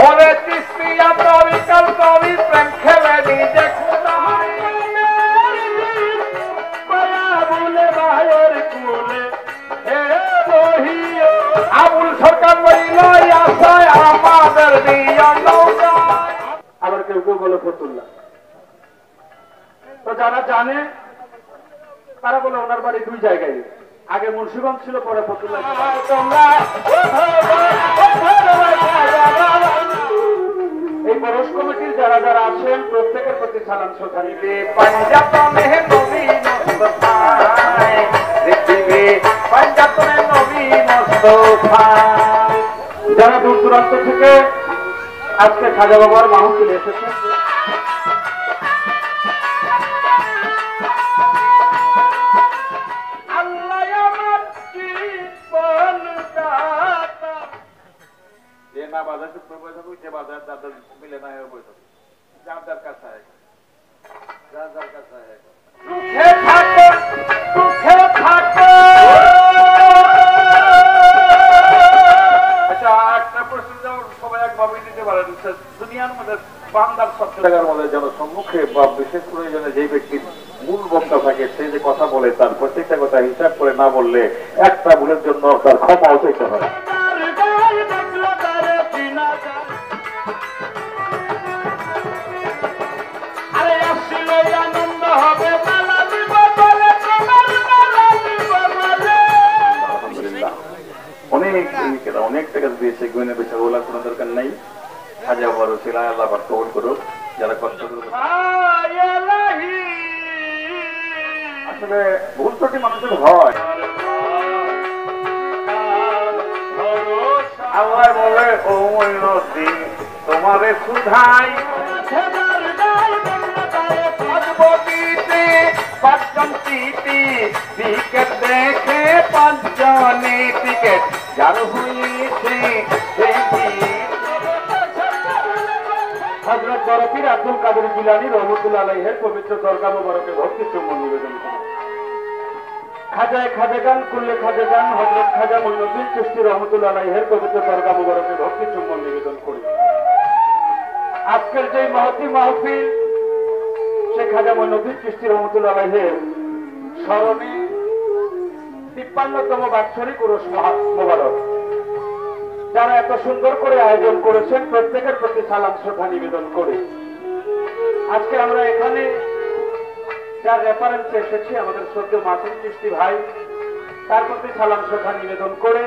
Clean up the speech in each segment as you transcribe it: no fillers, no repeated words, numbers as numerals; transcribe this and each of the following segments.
ওরে চিস্তিয়া তরিকার তরি প্রেম খেলে নিজে খোদা হয় মায়া বলে ভাইয়ের কুলে হে বহিও আবুল সরকার বইল আশায় আমাদের দিয়া নৌকা। আবার কেউ কেউ বলে ফতুল্লাহ। তো যারা জানে তারা বলে ওনার বাড়ি দুই জায়গায়, আগে মুন্সিগঞ্জ ছিল, পরে ফতুল্লাহ। এই পরশ কমিটির যারা যারা আছেন প্রত্যেকের প্রতি সালাম শ্রদ্ধা নিবে। পাঞ্জাতনে নবী মুস্তাফায় পৃথিবী পাঞ্জাতনে নবী মুস্তাফায়। যারা দূর দূরান্ত থেকে আজকে খাজা বাবার মাহফিলে এসেছেন, না বাজার যে বাজার যাদের মিলে না বৈঠক যার যার কাছে যার যার কাছে আচ্ছা একটা প্রশ্ন সবাই একভাবে দিতে পারেন। দুনিয়ার মধ্যে বান্দার সব জায়গার মধ্যে যেন সম্মুখে বা বিশেষ প্রয়োজনে যে ব্যক্তির মূল বক্তা থাকে সে যে কথা বলে তার প্রত্যেকটা কথা হিসাব করে না বললে একটা ভুলের জন্য তার ক্ষমাও চাইতে হয়। অনেক টাকা দিয়েছে গুনে বেচা ওলা কোনো দরকার নাই। খাজা বড় ছিল আল্লাহ কবুল করুক। যারা কষ্ট করবে আসলে ভুল ত্রুটি মানুষের হয়। আল্লাহ বলে ও মইনুদ্দিন তোমারে সুধাই পাঁচজন টিটি টিকেট দেখে পাঁচজনে টিকেট যার হয়েছে হযরত বরফির আব্দুল কাদের জিলানী রহমতুল্লাহ আলাইহির পবিত্র দরগা মুবারকে ভক্তি চুম্বন নিবেদন করেন। খাজায়ে খাজাগান কুল্লে খাজাগান হযরত খাজা মঈনুদ্দিন চিশতি রহমতুল্লাহ আলাইহির পবিত্র দরগা মুবারকে ভক্তি চুম্বন নিবেদন করি। আজকের যে মহতি মাহফিল শেখ খাজা মঈনুদ্দিন চিশতি রহমতুল্লাহ আলাইহির স্মরণে 53তম বাৎসরিক উরুস মোবারক যারা এত সুন্দর করে আয়োজন করেছেন প্রত্যেকের প্রতি সালাম শ্রদ্ধা নিবেদন করে আজকে আমরা এখানে যার রেফারেন্সে এসেছি আমাদের শ্রদ্ধেয় মাসুম চিশতি ভাই, তার প্রতি সালাম শ্রদ্ধা নিবেদন করে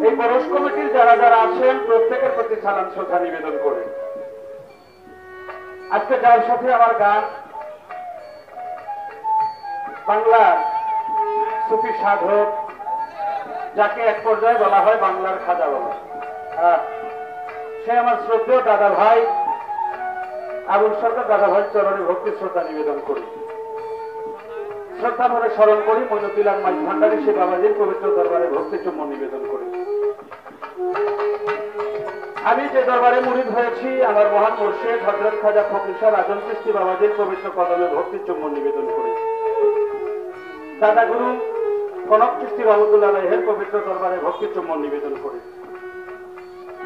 এই পরশ কমিটির যারা যারা আছেন প্রত্যেকের প্রতি সালাম শ্রদ্ধা নিবেদন করে আজকে যার সাথে আমার গান বাংলার সুফি সাধক, যাকে এক পর্যায়ে বলা হয় বাংলার খাজা বাবা, সে আমার শ্রদ্ধেয় দাদা ভাই আবুল সরকার দাদা ভাই চরণে ভক্তি শ্রদ্ধা নিবেদন করি। শ্রদ্ধা ভরে স্মরণ করি মইনুদ্দিন মাইজ ভান্ডারী সে বাবাজির পবিত্র দরবারে ভক্তি চুম্বন নিবেদন করি। আমি যে দরবারে মুরিদ হয়েছি আমার মহান মুর্শিদ হযরত খাজা ফকির শাহ আজম চিশতি বাবাজির পবিত্র কদমে ভক্তি চুম্বন নিবেদন করি। দাদা গুরু কনক চিশতি রহমতুল্লাহ আলাইহির পবিত্র দরবারে ভক্তি চুম্বন নিবেদন করি।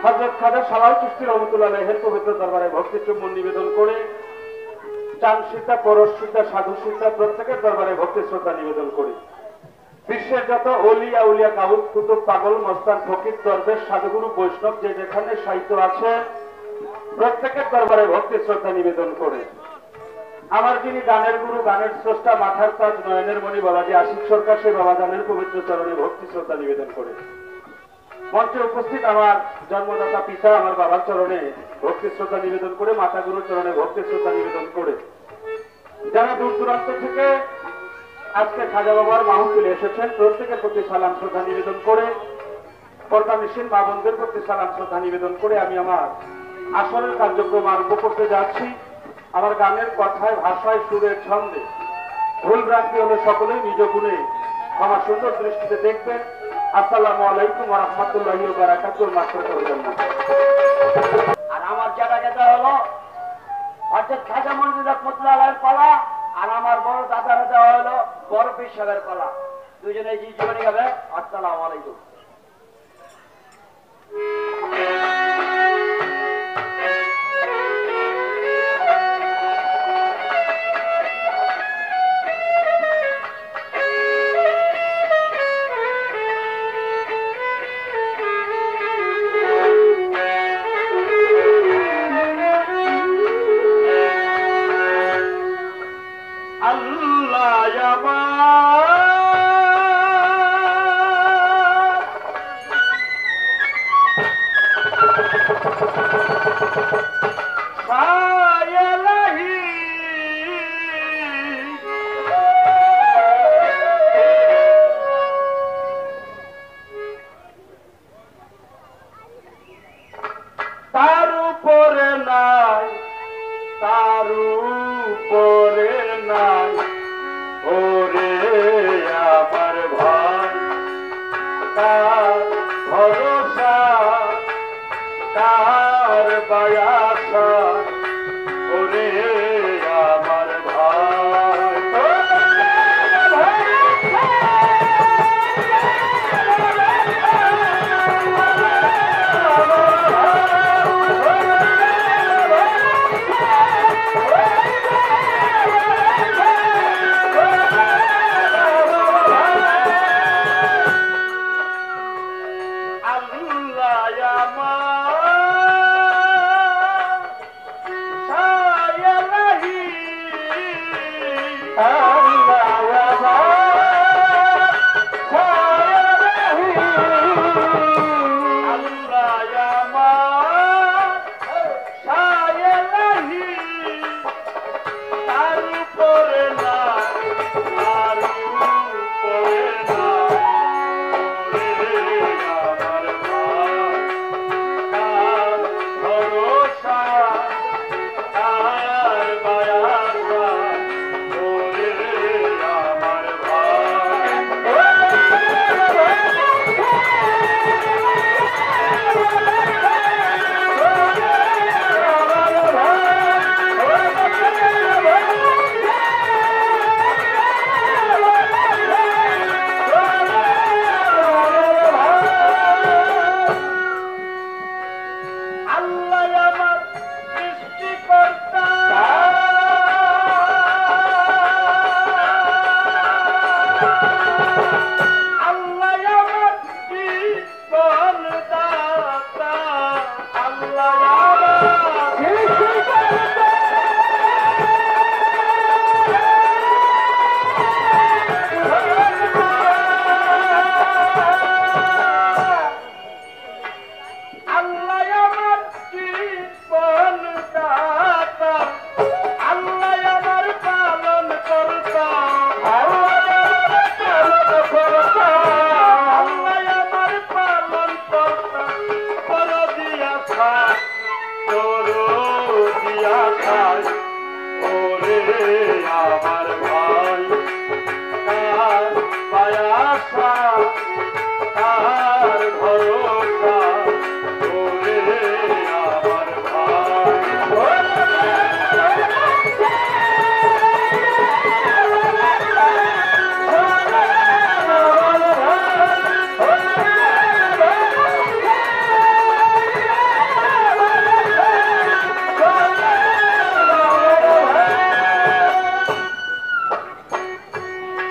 হযরত খাজা সালাল চিশতি রহমতুল্লাহ আলাইহির পবিত্র দরবারে ভক্তি চুম্বন নিবেদন করে চাঁদ সীতা পরশ সীতা সাধু সীতা প্রত্যেকের দরবারে ভক্তি শ্রদ্ধা নিবেদন করি। বিশ্বের যত অলিয়া উলিয়া কাউত কুতুব পাগল মস্তান ফকির দরবেশ সাধুগুরু বৈষ্ণব যে যেখানে সাহিত্য আছে প্রত্যেকের দরবারে ভক্তি শ্রদ্ধা নিবেদন করে আমার যিনি গানের গুরু গানের স্রষ্টা মাথার তাজ নয়নের মণি বাবাজি আশিক সরকার সে বাবা গানের পবিত্র চরণে ভক্তি শ্রদ্ধা নিবেদন করে মঞ্চে উপস্থিত আমার জন্মদাতা পিতা আমার বাবার চরণে ভক্তি শ্রদ্ধা নিবেদন করে মাতা গুরুর চরণে ভক্তি শ্রদ্ধা নিবেদন করে যারা দূর দূরান্ত থেকে আজকে খাজা বাবার মাহফিলে এসেছেন প্রত্যেকের প্রতি সালাম শ্রদ্ধা নিবেদন করে পর্দানিশীন মা বোনদের প্রতি সালাম শ্রদ্ধা নিবেদন করে আমি আমার আসরের কার্যক্রম আরম্ভ করতে যাচ্ছি। আমার গানের কথায় ভাষায় সুরের ছন্দে ভুল ভ্রান্তি হলে সকলেই নিজ গুণে আমার সুন্দর দৃষ্টিতে দেখবেন। আসসালামু আলাইকুম ওয়া রাহমাতুল্লাহি ওয়া বারাকাতুহু। মাস্টার করবেন না। আর আমার জায়গা হলো হযরত খাজা মঈনুদ্দিন রহমতুল্লাহ আলাইহির কলা, আর আমার বড় দাদারা দেওয়া হলো বড় পীর সাহেবের কলা। দুজনে জি করে যাবে। আসসালামু আলাইকুম। তার উপরে নাই, তার উপরে নাই ওরে আমার ভাই, তার ভরসা তার বায়াসা ওরে আমার ভাই।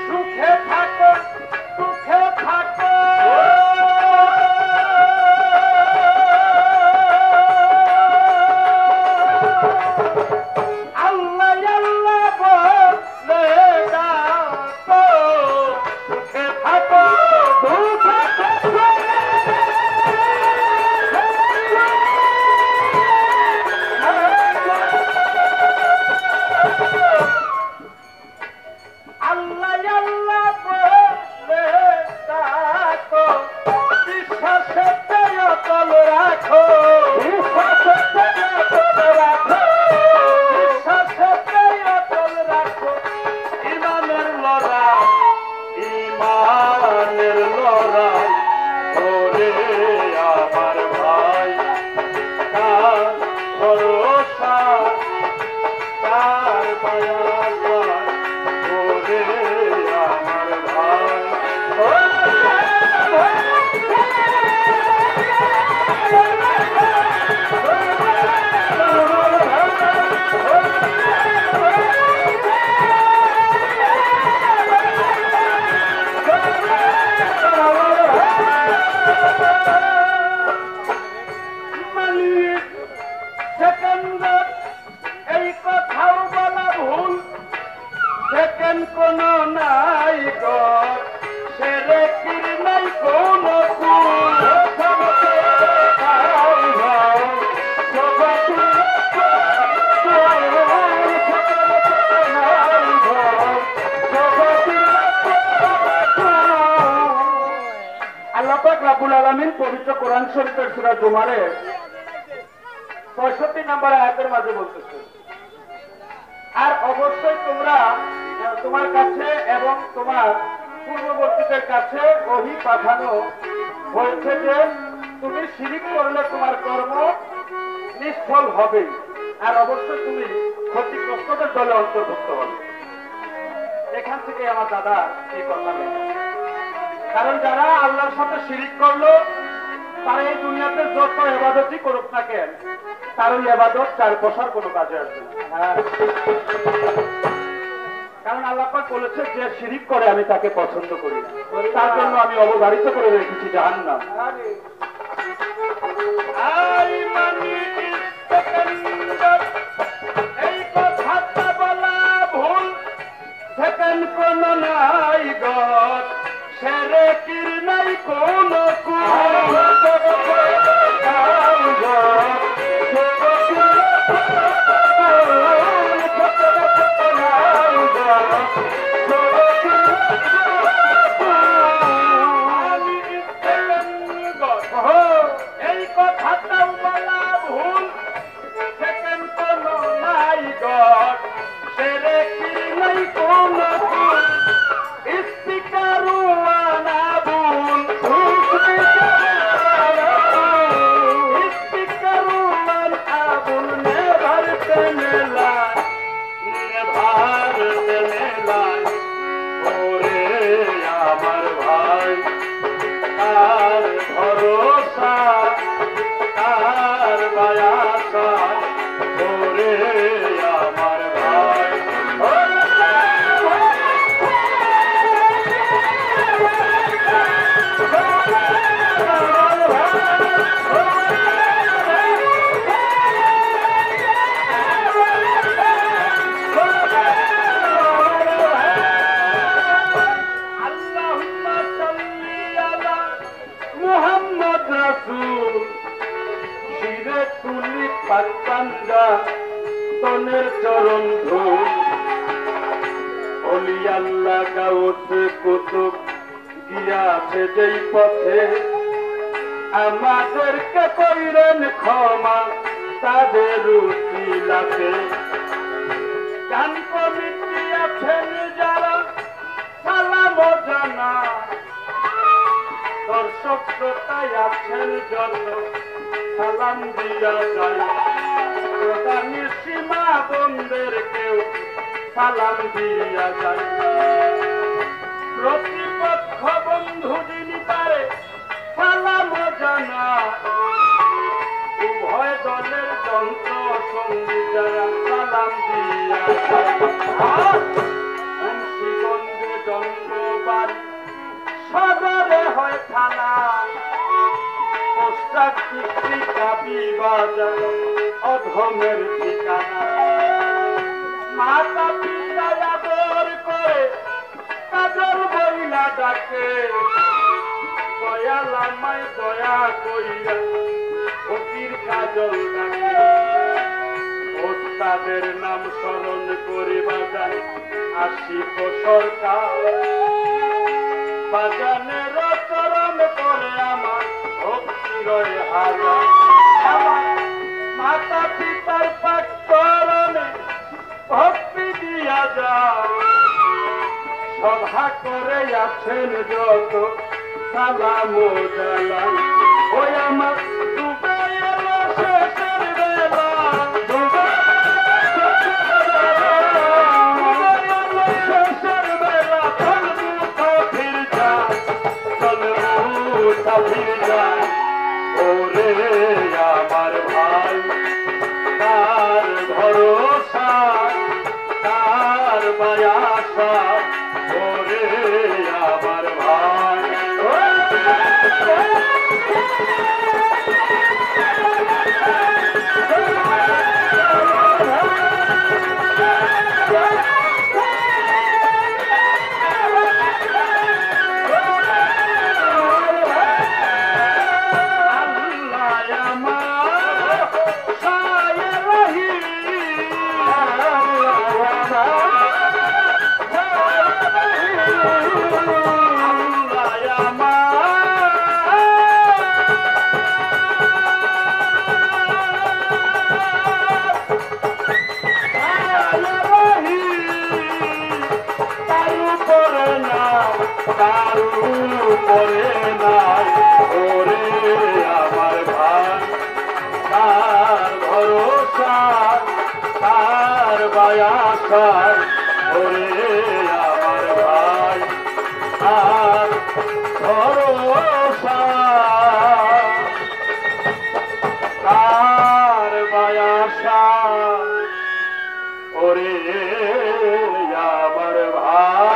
সুখে থাকো, সুখে আল্লাহ পাক রব্বুল আলামিন পবিত্র কোরআন শরীফের সূরা জুমারের 65 নম্বর আয়াতের মাঝে বলতেছেন, আর অবশ্যই তোমরা তোমার কাছে এবং তোমার পূর্ববর্তীদের কাছে ওহী পাঠানো হয়েছে যে তুমি শিরিক করলে তোমার কর্ম নিষ্ফল হবে, আর অবশ্যই তুমি ক্ষতিগ্রস্তদের দলে অন্তর্ভুক্ত হবে। এখান থেকে আমার দাদা এই কথা নেই, কারণ যারা আল্লাহর সাথে শিরিক করলো তারা এই দুনিয়াতে যত ইবাদতই করুক না কেন, তার ওই ইবাদত চার বছর কোনো কাজে আসবে না। কারণ আল্লাহ পাক বলেছে যে শিরিক করে আমি তাকে পছন্দ করি না, তার জন্য আমি অবধারিত করে রেখেছি জাহান্নাম। এই কথাটা বলা ভুল, সেকেন্ড কোন নাই গত, সেরে কির নাই কোন এই কথাটাও বলা ভুল, সেকেন্ড কোন নাই গত, সেরে কির নাই কোন তনের চরণ ধুল, অলি আল্লাহ গাউসে কুতুব গিয়াছে যেই পথে, আমাদেরকে কইরেন ক্ষমা তাদের উসিলাতে। গান কমিটি আছেন যারা সালাম জানা, দর্শক শ্রোতায় আছেন যত সালাম দিয়া যায়, প্রধানের সীমা বন্ধের কেউ সালাম দিয়া যায়। প্রতিপক্ষ বন্ধু যিনি পারে সালাম জানা, উভয় দলের যন্ত্র সঙ্গী যারা সালাম দিয়া যায়। মুন্সিগঞ্জে জন্ম বাড়ি, সদরে হয় থানা, পোস্টার পত্রিকা বিবাজার অধমের ঠিকানা। মাতা পিতা আদর করে কাজল বইলা ডাকে, দয়াল আমায় দয়া কইরা ফকির কাজল ডাকে। ওস্তাদের নাম স্মরণ করে বাজান আশিক সরকার, বাজানের চরণ করে আমার ভক্তির হাজার। আমার মাতা পিতার পাক চরণে ভক্তি দিয়া যায়, সভা করে আছেন যত সালাম জানাই। ওই আমার ডুবে এলো শেষের বেলা, ডুবে এলো শেষের বেলা, চলবু কাফির যায়, চলবু কাফির যায়। ওরে আমার ভাই, তার ভরসা তার বায়াসা, ওরে আমার ভাই। ভরসায় ওরে আমার ভাই আর ভরসা কার বায়াসা ওরে আমার ভাই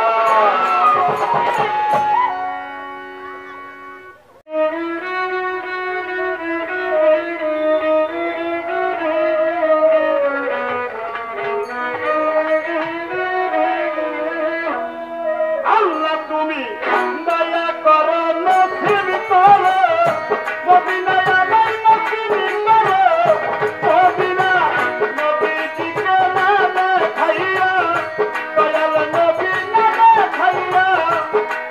আল্লাহ তুমি দয়া করো নসিব করো মদিনায় আমায় নসিব করো মদিনা নবীজিকে না দেখাইয়া দয়াল নবী না দেখাইয়া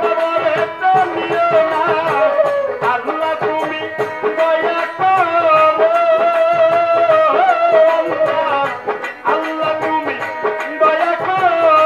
কবরে তো নিও না আল্লাহ তুমি দয়া করো আল্লাহ তুমি দয়া করো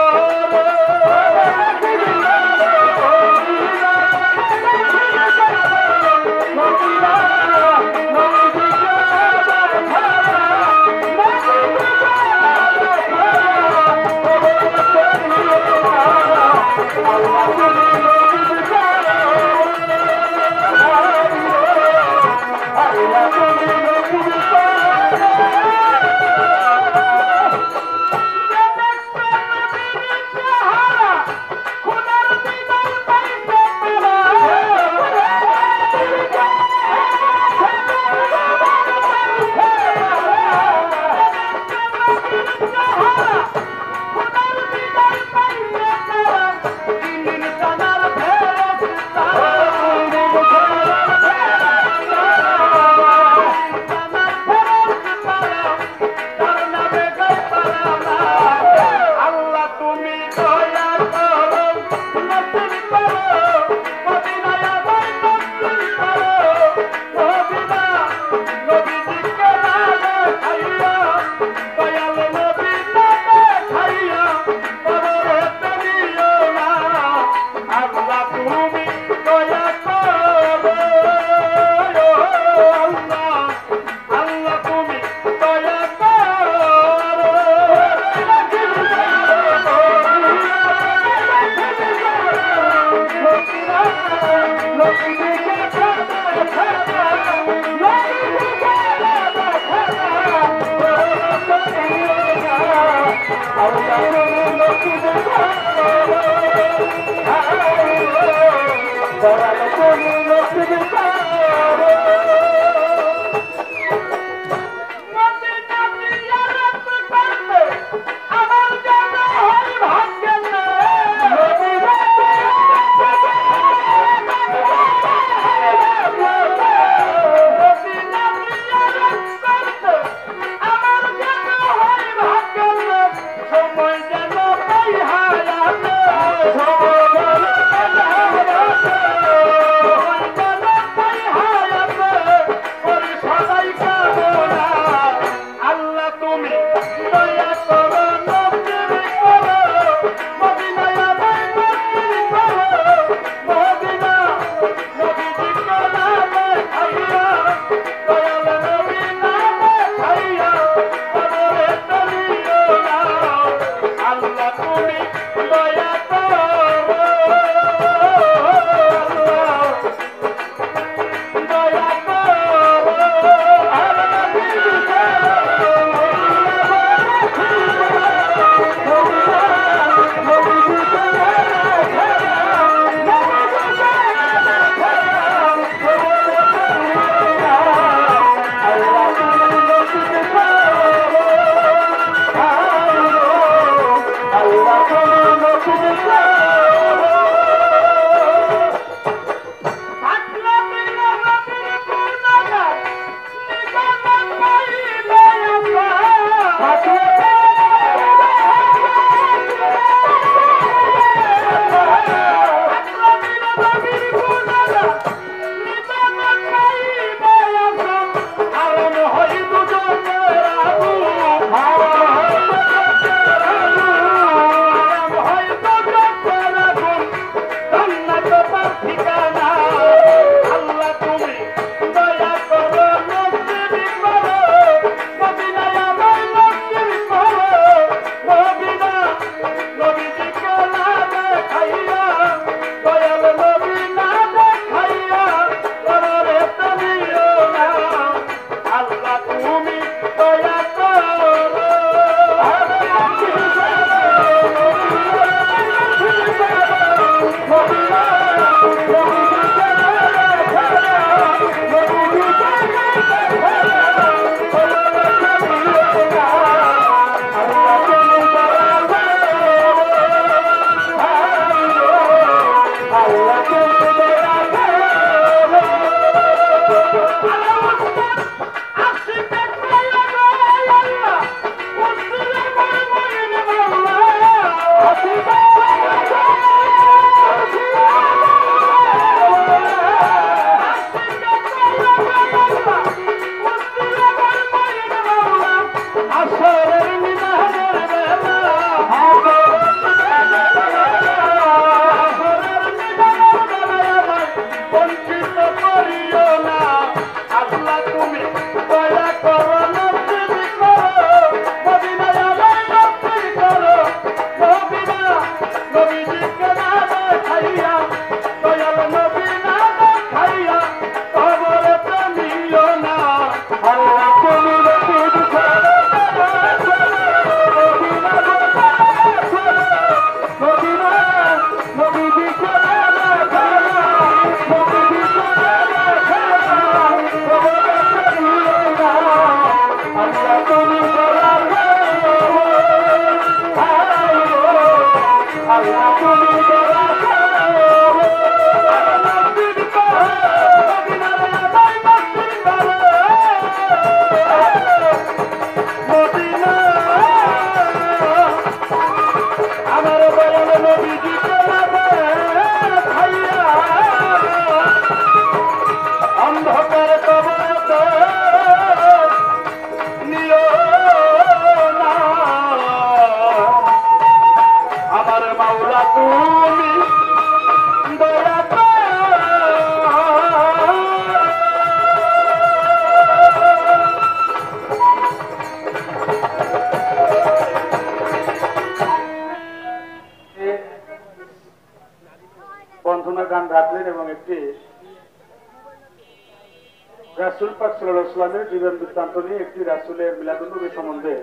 রাসূল পাক সাল্লাল্লাহু আলাইহি ওয়াসাল্লামের জীবন বৃত্তান্ত নিয়ে একটি রাসূলের মিলাদুন্নবী সম্বন্ধে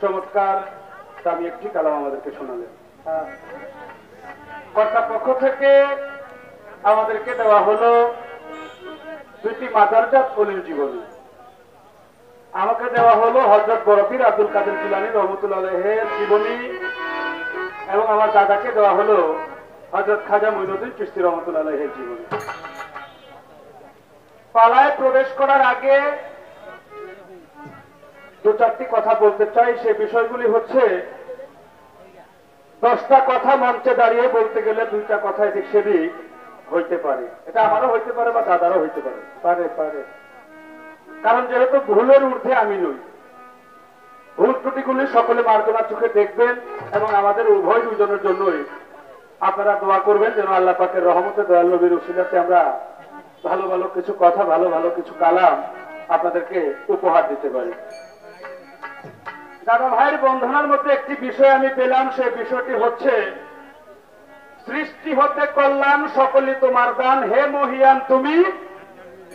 চমৎকার দামি একটি কালাম আমাদেরকে শোনালেন। কর্তৃপক্ষ থেকে আমাদেরকে দেওয়া হলো দুইটি মাদারজাত ওলির জীবনী। আমাকে দেওয়া হলো হযরত বরফির আব্দুল কাদের জিলানী রহমাতুল্লাহ আলাইহির জীবনী এবং আমার দাদাকে দেওয়া হলো হযরত খাজা মঈনুদ্দিন চিশতি রহমাতুল্লাহ আলাইহির জীবনী। পালায় প্রবেশ করার আগে দু চারটি কথা বলতে চাই। সেই বিষয়গুলি হচ্ছে 10টা কথা মঞ্চে দাঁড়িয়ে বলতে গেলে 2টা কথা এদিক সেদিক হইতে পারে। এটা আমারও হইতে পারে বা দাদারও হইতে পারে পারে পারে কারণ যেহেতু ভুলের ঊর্ধ্বে আমি নই। ভুল ত্রুটিগুলি সকলে মার্জনা চোখে দেখবেন এবং আমাদের উভয় দুজনের জন্যই আপনারা দোয়া করবেন যেন আল্লাহ পাকের রহমতে দয়াল নবীর উসিলাতে আমরা ভালো ভালো কিছু কথা ভালো ভালো কিছু কালাম আপনাদেরকে উপহার দিতে পারি। দাদা ভাইয়ের বন্ধনার মধ্যে একটি বিষয় আমি পেলাম। সেই বিষয়টি হচ্ছে সৃষ্টি হতে কল্যাণ সকলই তোমার দান, হে মহিয়ান তুমি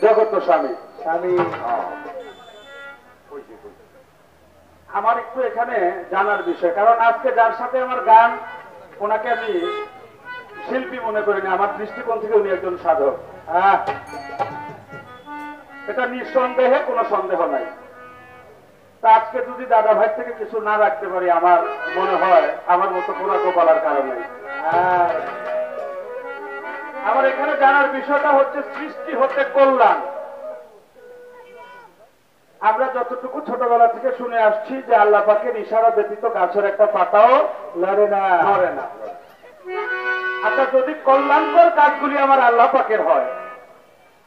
জগত স্বামী। স্বামী আমার একটু এখানে জানার বিষয়, কারণ আজকে যার সাথে আমার গান ওনাকে আমি শিল্পী মনে করিনি, আমার দৃষ্টিকোণ থেকে উনি একজন সাধক। এটা নিঃসন্দেহে কোনো সন্দেহ নাই। তা আজকে যদি দাদা ভাই থেকে কিছু না রাখতে পারি আমার মনে হয় আমার মতো কোনো গোপালার কারণ নেই। আমার এখানে জানার বিষয়টা হচ্ছে সৃষ্টি হতে কল্যাণ। আমরা যতটুকু ছোটবেলা থেকে শুনে আসছি যে আল্লাহ পাকের ইশারা ব্যতীত গাছের একটা পাতাও লড়ে না নড়ে না। আচ্ছা, যদি কল্যাণকর কাজগুলি আমার আল্লাহ পাকের হয়,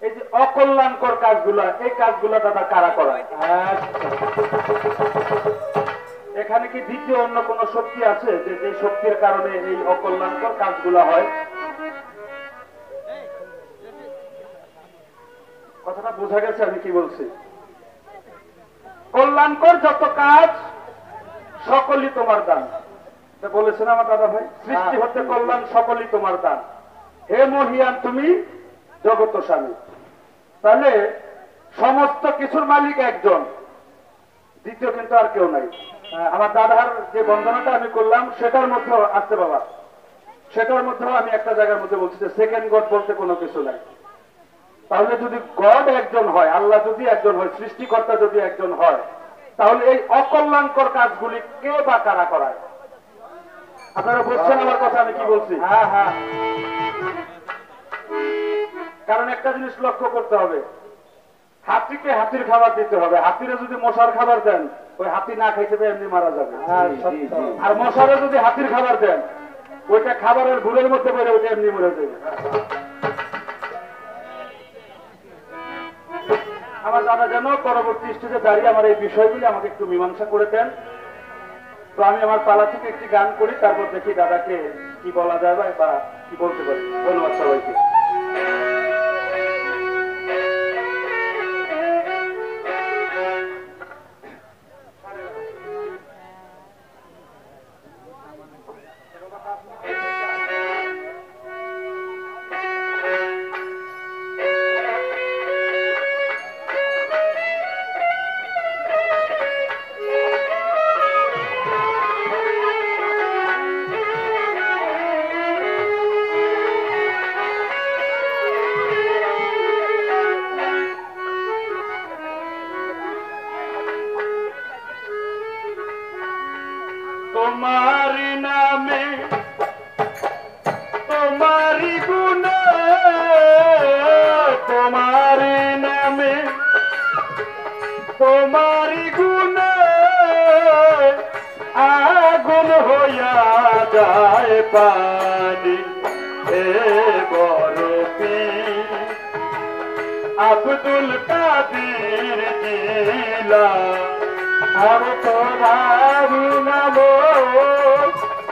এই যে অকল্যাণকর কাজগুলা, এই কাজগুলা দাদা কারা করায়? এখানে কি দ্বিতীয় অন্য কোন শক্তি আছে যে যে শক্তির কারণে এই অকল্যাণকর কাজগুলা হয়? কথাটা বোঝা গেছে আমি কি বলছি? কল্যাণকর যত কাজ সকলই তোমার দান বলেছেন আমার দাদা ভাই। সৃষ্টি হতে কল্যাণ সকলই তোমার দান, হে মহিয়ান তুমি জগত স্বামী। তাহলে সমস্ত কিছুর মালিক একজন, দ্বিতীয় কিন্তু আর কেউ নাই। আমার দাদার যে বন্দনাটা আমি করলাম সেটার মধ্যে আসছে বাবা, সেটার মধ্যেও আমি একটা জায়গার মধ্যে বলছি যে সেকেন্ড গড বলতে কোনো কিছু নাই। তাহলে যদি গড একজন হয়, আল্লাহ যদি একজন হয়, সৃষ্টিকর্তা যদি একজন হয়, তাহলে এই অকল্যাণকর কাজগুলি কে বা কারা করায়? আপনারা বুঝছেন আমার কথা আমি কি বলছি? হ্যাঁ হ্যাঁ। কারণ একটা জিনিস লক্ষ্য করতে হবে, হাতিকে হাতির খাবার দিতে হবে। হাতিরে যদি মশার খাবার দেন, ওই হাতি না খাইতে পেয়ে এমনি মারা যাবে। আর মশারে যদি হাতির খাবার দেন, ওইটা খাবারের ভুলের মধ্যে পড়ে ওইটা এমনি মরে যাবে। আমার দাদা যেন পরবর্তী স্টেজে দাঁড়িয়ে আমার এই বিষয়গুলি আমাকে একটু মীমাংসা করে দেন। তো আমি আমার পালা থেকে একটি গান করি, তারপর দেখি দাদাকে কি বলা যায় বা কি বলতে পারি। ধন্যবাদ সবাইকে। তোমারি নামে তোমারি গুণে, তোমারি নামে তোমারি গুণে আগুন হইয়া যায় পানি, হে বরফি আব্দুল কাদির জিলা। আর তোমারি নাম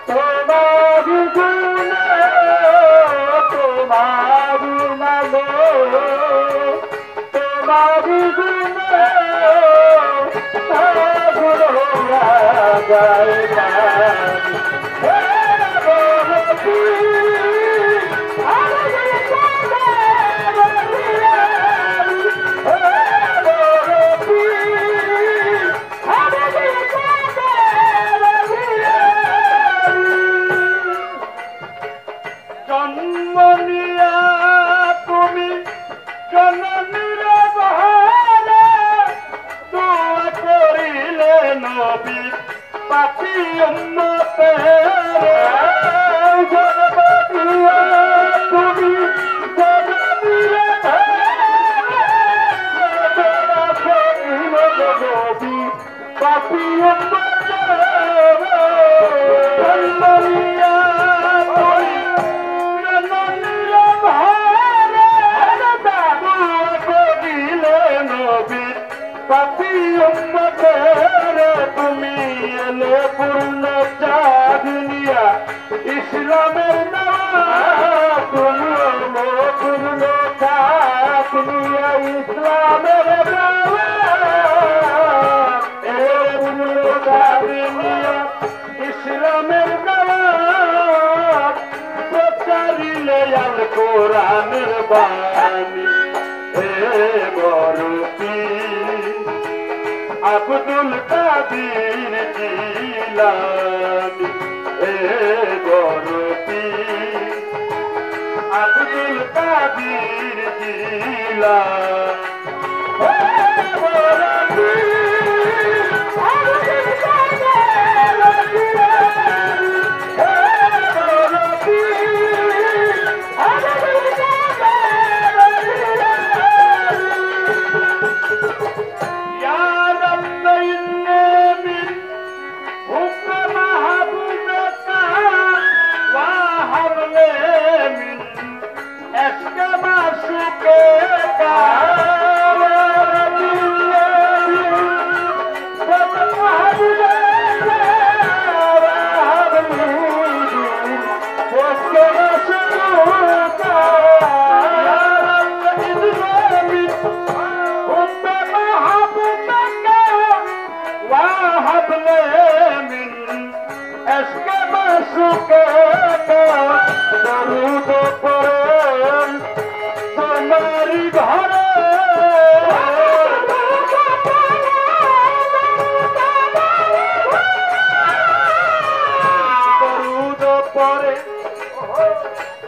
তোমারি গুণে, তোমারি নাম তোমারি গুণে আগুন হইয়া যায় পানি, হে বরফি তুমি এলে পূর্ণ চাঁদনিয়া ইসলামের নাম তুমি এলে পূর্ণ চাঁদনিয়া ইসলামের নাম পূর্ণ চাঁদনিয়া ইসলামের নাম প্রচারিলে আল কোরআনের বাণী হে বরপি আব্দুল কাদির জিলানী হে বরপি আব্দুল কাদির জিলানী হে বরপি আব্দুল কাদির জিলানী হে বরপি আব্দুল কাদির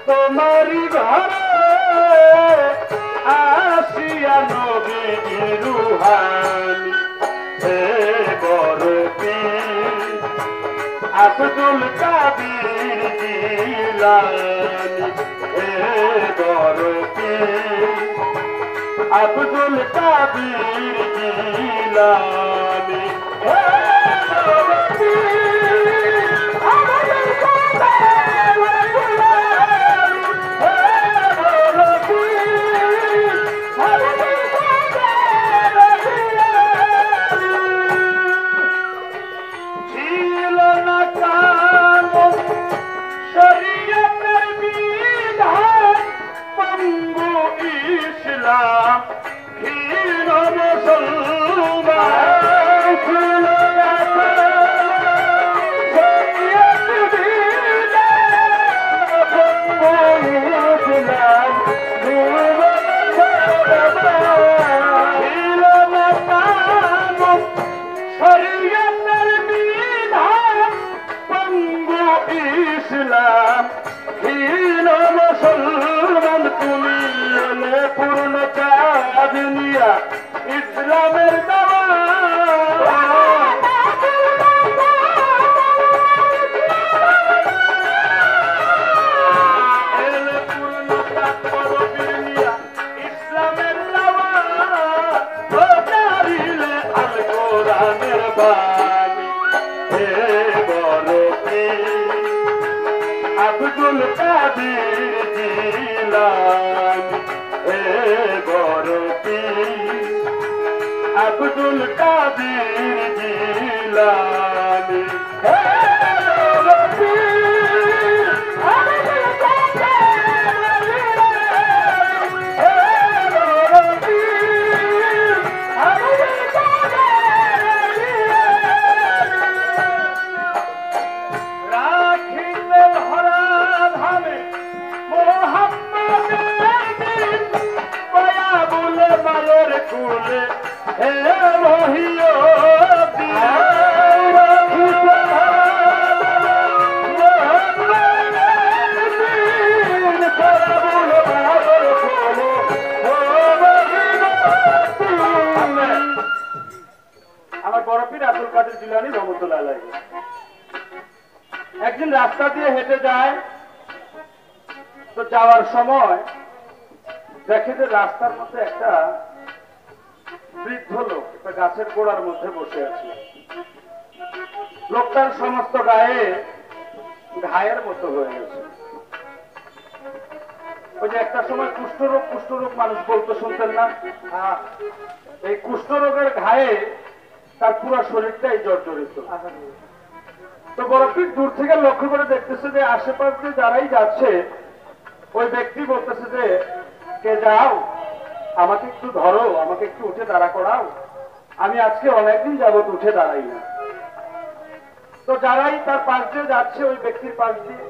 তোমারি ঘরে আসিয়া নবী রুহানি হে বরপি আব্দুল কাদির জিলানী হে বরপি আব্দুল কাদির জিলানী হে বরপি ইসলামের ইসলামের আল কোরআনের বাণী হে বরপি আব্দুল কাদির জিলানী হে বরপি আব্দুল কাদির জিলানী হে বরপি আব্দুল কাদির জিলানী হে বরপি আব্দুল কাদির জিলানী রাখিলে ধরা ধামে মোহাম্মদের দিন বলে মায়ের কুলে হে রহিও আমার বড় পীর আব্দুল কাদের জিলানী রহমতুল্লাহ আলাইহি একদিন রাস্তা দিয়ে হেঁটে যায়, তো যাওয়ার সময় দেখে যে রাস্তার মধ্যে একটা বৃদ্ধ লোক একটা গাছের গোড়ার মধ্যে বসে আছে। লোকটার সমস্ত গায়ে ঘায়ের মতো হয়ে গেছে। ওই যে একটা সময় কুষ্ঠরোগ মানুষ বলতে শুনতেন না, এই কুষ্ঠরোগের ঘায়ে তার পুরো শরীরটাই জর্জরিত। তো বরফির দূর থেকে লক্ষ্য করে দেখতেছে যে আশেপাশে যারাই যাচ্ছে ওই ব্যক্তি বলতেছে যে কে যাও, আমাকে একটু ধরো, আমাকে একটু উঠে দাঁড়া করাও, আমি আজকে অনেকদিন যাবত উঠে দাঁড়াই না। তো যারাই তার পাশ দিয়ে যাচ্ছে ওই ব্যক্তির পাশ দিয়ে,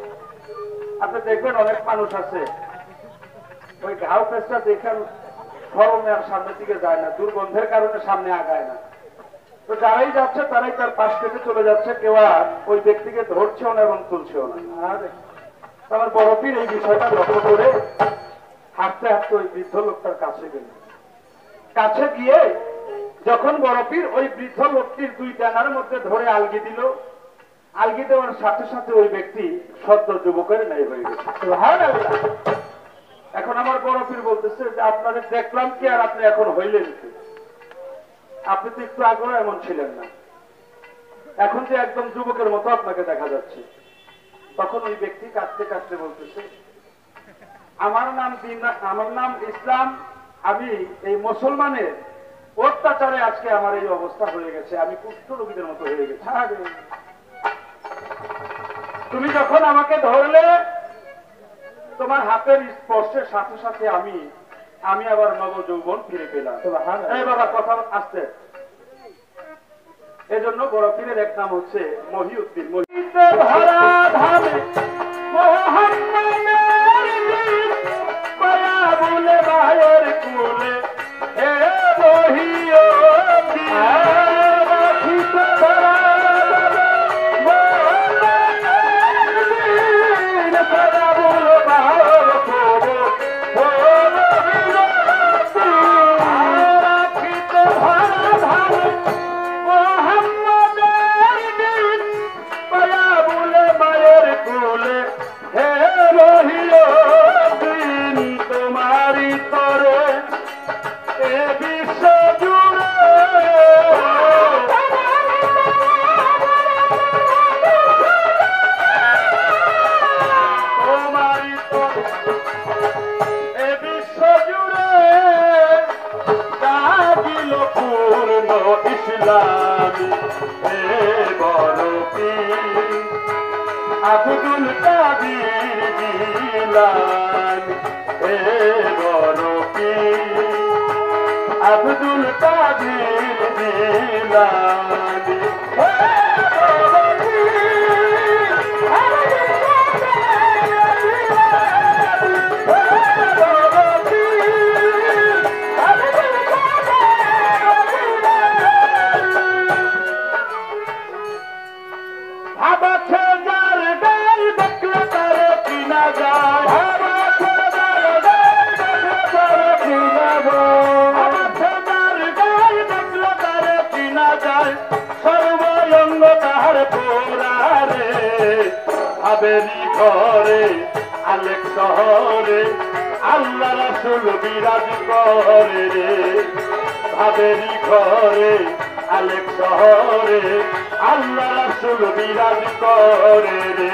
আপনি দেখবেন অনেক মানুষ আছে ওই ঘাও পেঁচটা দেখে শরমে আর সামনের দিকে যায় না, দুর্গন্ধের কারণে সামনে আগায় না। তো যারাই যাচ্ছে তারাই তার পাশ কেটে চলে যাচ্ছে, কেউ আর ওই ব্যক্তিকে ধরছেও না এবং তুলছেও না। আমার বরফির এই বিষয়টা লক্ষ্য করে হাঁটতে হাঁটতে ওই বৃদ্ধ লোকটার কাছে গেল। কাছে গিয়ে যখন বরফির ওই বৃদ্ধ লোকটির দুই ডানার মধ্যে ধরে আলগি দিল, আলগি দেওয়ার সাথে সাথে ওই ব্যক্তি সদ্য যুবকের ন্যায় হয়ে গেছে। এখন আমার বরফির বলতেছে যে আপনাদের দেখলাম কি আর আপনি এখন হইলেন কি? আপনি তো একটু আগেও এমন ছিলেন না, এখন যে একদম যুবকের মতো আপনাকে দেখা যাচ্ছে। তখন ওই ব্যক্তি কাঁদতে কাঁদতে বলতেছে আমার নাম ইসলাম, আমি এই মুসলমানের অত্যাচারে আজকে আমার এই অবস্থা হয়ে গেছে, আমি কুষ্ঠ রোগীদের মতো হয়ে গেছি। তুমি যখন আমাকে ধরলে তোমার হাতের স্পর্শের সাথে সাথে আমি আবার নব যৌবন ফিরে পেলাম। এই বাবা কথা আসতে, এজন্য বরফিরের এক নাম হচ্ছে মহিউদ্দিন। আব্দুল কাদির জিলানী এ বরফি, আব্দুল কাদির জিলানী ভাবেরি ঘরে আলেক শহরে আল্লাহ রাসূল বিরাজ করে রে, ভাবেরি ঘরে আলেক শহরে আল্লাহ রাসূল বিরাজ করে রে।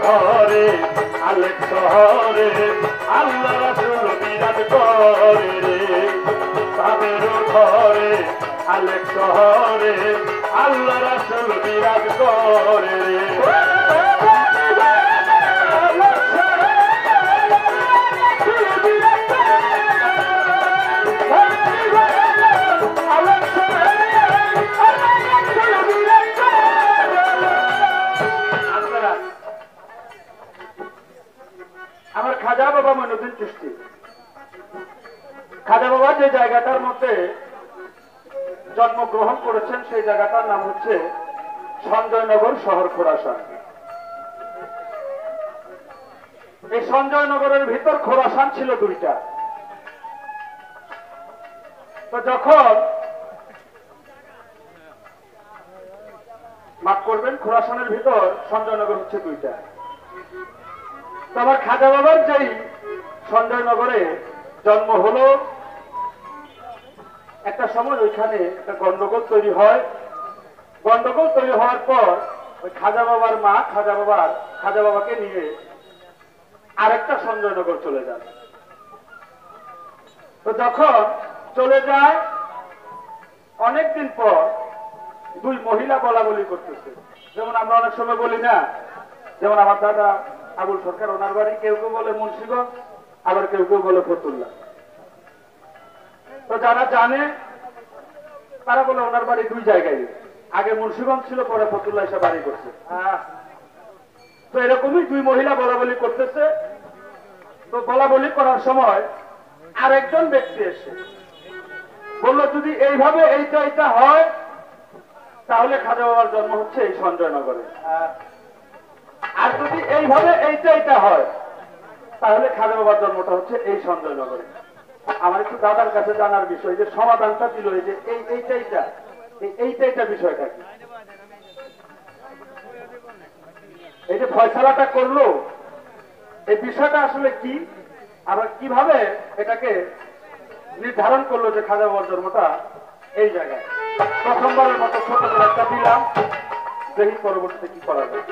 ঘরে আলেক শহরে আল্লাহ রাসূল বিরাজ করে রে, ভাবের ঘরে আলেক শহরে আল্লাহ রাসূল বিরাজ করে রে। জন্মগ্রহণ করেছেন সেই জায়গাটার নাম হচ্ছে সঞ্জয়নগর শহর খোরাসান। এই সঞ্জয়নগরের ভিতর খোরাসান ছিল দুইটা। তো যখন মাফ করবেন, খোরাসানের ভিতর সঞ্জয়নগর হচ্ছে দুইটা। তো আমার খাজা বাবার যেই সঞ্জয়নগরে জন্ম হলো, একটা সময় ওইখানে একটা গন্ডগোল তৈরি হয়। গন্ডগোল তৈরি হওয়ার পর ওই খাজা বাবার মা খাজা বাবাকে নিয়ে আরেকটা সঞ্জয়নগর চলে যান। তো যখন চলে যায়, অনেকদিন পর দুই মহিলা বলা বলি করতেছে। যেমন আমরা অনেক সময় বলি না, যেমন আমার দাদা আবুল সরকার, ওনার বাড়ি কেউ কেউ বলে মুন্সিগঞ্জ, আবার কেউ কেউ বলে ফতুল্লা। তো যারা জানে তারা বলে ওনার বাড়ি দুই জায়গায়, আগে মুন্সিগঞ্জ ছিল, পরে ফতুল্লা এসে বাড়ি করছে। তো এরকমই দুই মহিলা বলা বলি করতেছে। তো বলা বলি করার সময় আরেকজন ব্যক্তি এসে বললো, যদি এইভাবে এইটা হয় তাহলে খাজা বাবার জন্ম হচ্ছে এই সঞ্জয়নগরে, আর যদি এইভাবে এইটা হয় তাহলে খাজা বাবার জন্মটা হচ্ছে এই সঞ্জয়নগরে। আমার একটু দাদার কাছে জানার বিষয়, যে সমাধানটা দিল এই যে এইটা বিষয়টা কি, এই যে ফয়সালাটা করলো, এই বিষয়টা আসলে কি, আবার কিভাবে এটাকে নির্ধারণ করলো যে খাজা বাবার জন্মটা এই জায়গায়। প্রথমবারের মতো ছোট করে একটা দিলাম, দেখি পরবর্তীতে কি করা যায়।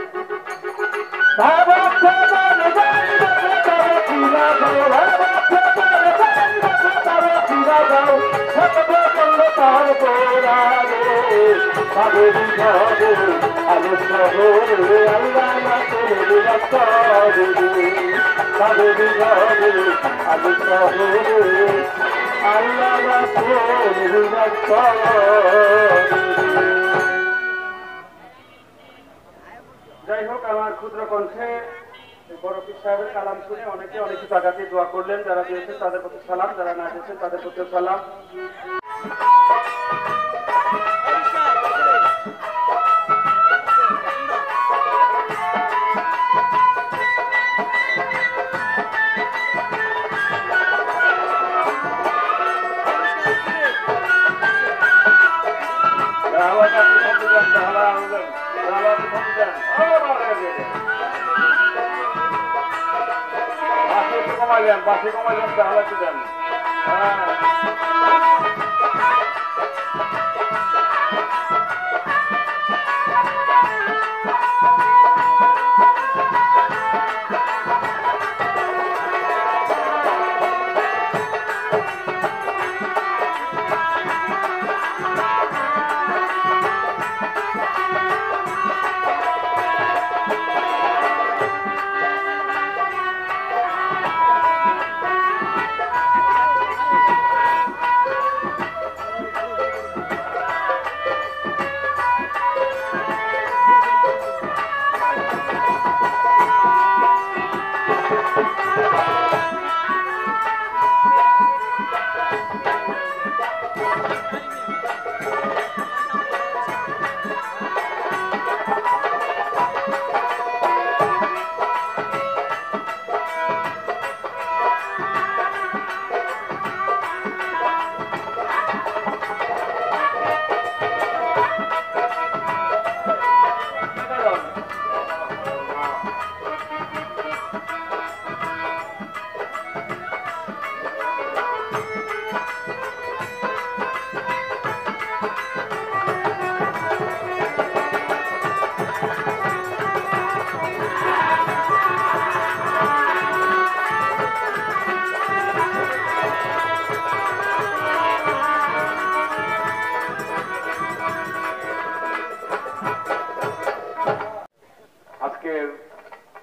যাই হোক, আমার ক্ষুদ্র কণ্ঠে বড় পীর সাহেবের কালাম শুনে অনেকে অনেক টাকা দিয়ে দোয়া করলেন। যারা দিয়েছেন তাদের প্রতি সালাম, যারা না দিয়েছেন তাদের প্রতি সালাম। বাসে কমাইলেন তাহলে তো দেন।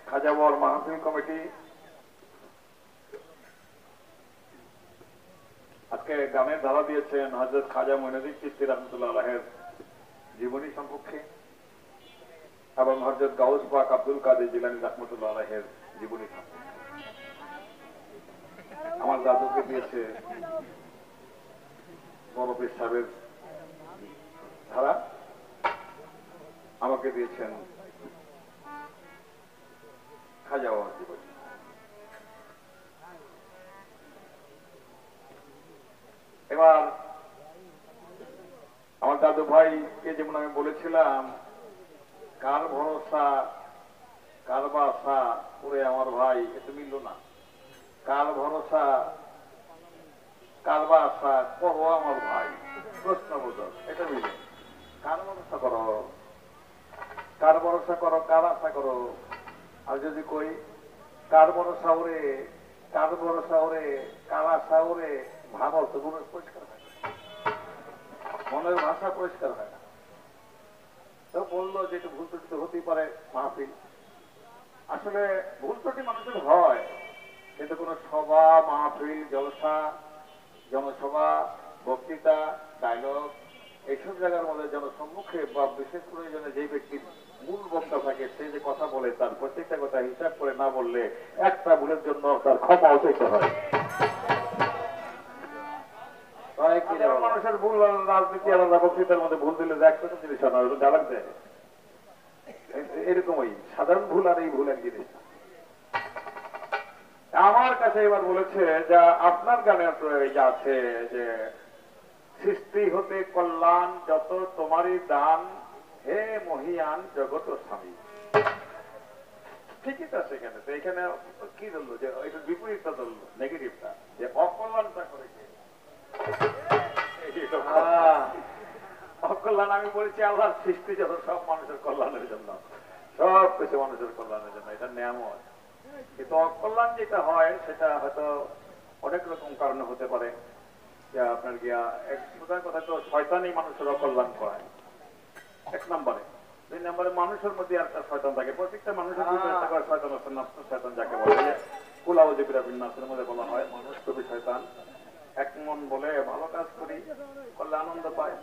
খাজা বাবার মাহফিল কমিটি আজকে গানের ধারা দিয়েছেন হযরত খাজা মঈনুদ্দিন চিশতি রাহমাতুল্লাহ আলাইহির জীবনী সম্পর্কে এবং হযরত গাউস পাক আব্দুল কাদের জিলানী রাহমাতুল্লাহ আলাইহির জীবনী সম্পর্কে। আমার দাদুকে দিয়েছে বড় পীর সাহেবের দিয়েছেন খাজা বাবার জীবন। এবার আমার দাদু ভাইকে যেমন আমি বলেছিলাম, কার ভরসা কার বাসা পুরে আমার ভাই, এতে মিলল না। কার ভরসা কার বাসা করো আমার ভাই, প্রশ্নবোধক, এটা মিলে। কার ভরসা করো, কার ভরসা করো, কার আশা করো। আর যদি কই কার ভরসা ওরে, কার ভরসা ওরে, কার আশা ওরে, ভাবর তো মনের পরিষ্কার হয় না, মনের ভাষা পরিষ্কার হয় না। তো বললো যে একটু ভুল ত্রুটি হতেই পারে মাহফিল। আসলে ভুল ত্রুটি মানুষের হয়, কিন্তু কোন সভা, মাহফিল, জলসা, জনসভা, বক্তৃতা, ডায়লগ, এইসব জায়গার মধ্যে জনসম্মুখে বা বিশেষ প্রয়োজনে যে ব্যক্তির মূল বক্তা থাকে, সে যে কথা বলে তার প্রত্যেকটা কথা হিসাব করে না বললে একটা ভুলের জন্য তার ক্ষমাও চাইতে হয়। মানুষের ভুল রাজনীতি আলাদা, বক্তৃতার মধ্যে ভুল দিলে একটা জিনিস হয় না, ডায়লগ দেয়। এরকমই সাধারণ ভুল আর এই ভুল এক জিনিস। আমার কাছে এবার বলেছে যে আপনার গানে আছে যে সৃষ্টি হতে কল্যাণ যত তোমারই দান, হে মহিয়ান জগত স্বামী। ঠিকই তো সেখানে, তো এখানে কি ধরলো যে এটা বিপরীতটা ধরলো, নেগেটিভটা, যে অকল্যাণটা করেছে। অকল্যাণ আমি বলেছি আল্লাহর সৃষ্টি যত সব মানুষের কল্যাণের জন্য, সব কিছু মানুষের কল্যাণের জন্য, এটা নিয়ামত। কিন্তু অকল্যাণ যেটা হয় সেটা হয়তো অনেক রকম কারণে হতে পারে। যে আপনার গিয়া এক প্রধান কথা তো শয়তানই মানুষের অকল্যাণ করায় এক নম্বরে। দুই নম্বরে মানুষের মধ্যে একটা শয়তান থাকে, প্রত্যেকটা মানুষের মধ্যে একটা করে শয়তান আছে, নষ্ট শয়তান যাকে বলে। কুলাও যে বিরাবিন নাসের মধ্যে বলা হয় মানুষ খুবই শয়তান। এক মন বলে ভালো কাজ করি করলে আনন্দ পায়,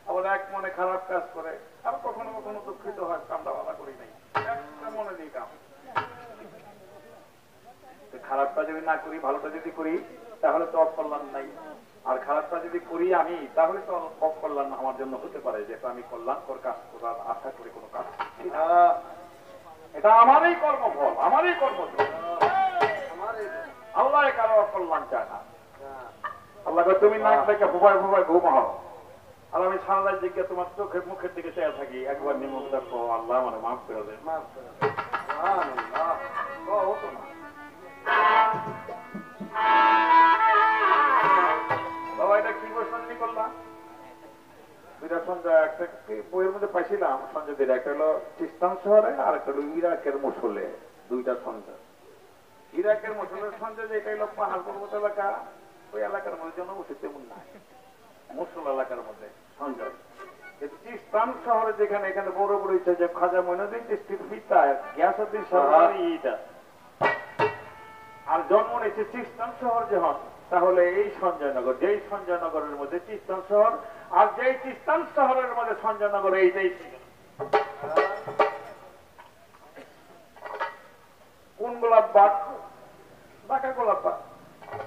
আবার এক মনে খারাপ কাজ করে, আর কখনো কখনো দুঃখিত হয় কামটা ভালো করি নাই, একটা মনে দিই কাম। খারাপটা যদি না করি, ভালোটা যদি করি, তাহলে তো অকল্যাণ নাই। আর খারাপটা যদি করি আমি, তাহলে তো অকল্যাণ আমার জন্য হতে পারে, যেটা আমি কল্যাণকর কাজ করার আশা করি কোনো কাজ। এটা আমারই কর্মফল, আমারই কর্মফল। আল্লাহ কারো অকল্যাণ চায় না। আল্লাহ তুমি নাক দেখে ভুবাই ভুবাই ঘুমাও, আর আমি সারা রাত দিকে তোমার চোখের মুখের দিকে চেয়ে থাকি, একবার নিমুখ দেখো, আল্লাহ মানে মাফ করে দেয়। হতো না বাবা, এটা কি প্রশ্ন করলাম? দুইটা সঞ্জয়, একটা বইয়ের মধ্যে পাইছিলাম সঞ্জয়দের, একটা হলো খ্রিস্টান শহরে আর একটা হলো ইরাকের মসুলে। দুইটা সঞ্জয়, ইরাকের মসুলের সঞ্জয় যেটা হলো পাহাড় পর্বত এলাকা, ওই এলাকার মধ্যে জনবসতি তেমন নাই, মসুল এলাকার মধ্যে সঞ্জয়। খ্রিস্টান শহরে যেখানে, এখানে বড় বড় ইচ্ছা যে খাজা মঈনুদ্দিন চিশতির পিতা গিয়াসউদ্দিন সরকারি ইটা, আর জন্ম নিয়েছে খ্রিস্টান শহর যখন, তাহলে এই সঞ্জয়নগর, যেই সঞ্জয়নগরের মধ্যে খ্রিস্টান শহর, আর যেই খ্রিস্টান শহরের মধ্যে সঞ্জয়নগর, এইটাই কোন গোলাপ বাগ? ঢাকা গোলাপ বাগ।